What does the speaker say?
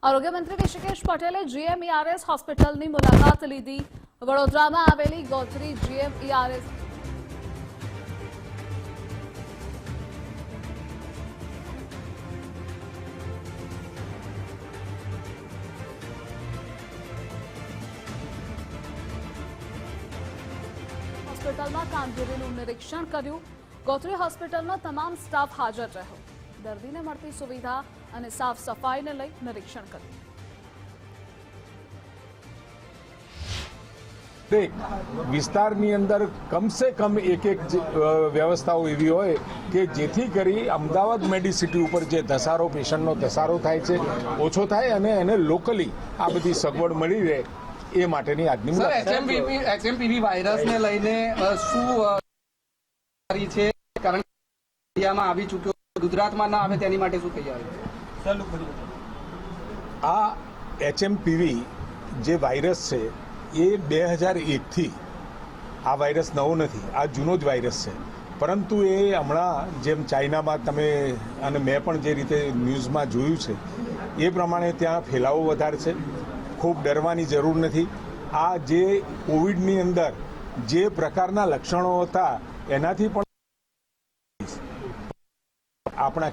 આરોગ્ય મંત્રી ઋષિકેશ પટેલે GMERS હોસ્પિટલની મુલાકાત લીધી। વડોદરામાં આવેલી ગોત્રી GMERS હોસ્પિટલમાં કામગીરીનું નિરીક્ષણ કર્યું। ગોત્રી હોસ્પિટલનો તમામ સ્ટાફ હાજર રહ્યો। દર્દીને મળતી સુવિધા અને સાફ સફાઈને લઈ નિરીક્ષણ કર્યું। વિસ્તારની અંદર કમસે કમ એક વ્યવસ્થાઓ એવી હોય કે જેથી કરી અમદાવાદ મેડિસિટી ઉપર જે ધસારો પેશન્ટનો ધસારો થાય છે ઓછો થાય અને એને લોકલી આ બધી સગવડ મળી રહે એ માટેની આજની મુલાકાત। HMPV વાયરસને લઈને શું છે કારણ ઇન્ડિયામાં આવી ચૂક્યો, ગુજરાતમાં ના આવે તેની માટે શું તૈયારી? આ HMPV જે વાયરસ છે એ 2001થી આ વાયરસ નવો નથી, આ જૂનો જ વાયરસ છે। પરંતુ એ હમણાં જેમ ચાઇનામાં તમે અને મેં પણ જે રીતે ન્યૂઝમાં જોયું છે એ પ્રમાણે ત્યાં ફેલાવો વધારે છે। ખૂબ ડરવાની જરૂર નથી। આ જે કોવિડની અંદર જે પ્રકારના લક્ષણો હતા એનાથી પણ આપણા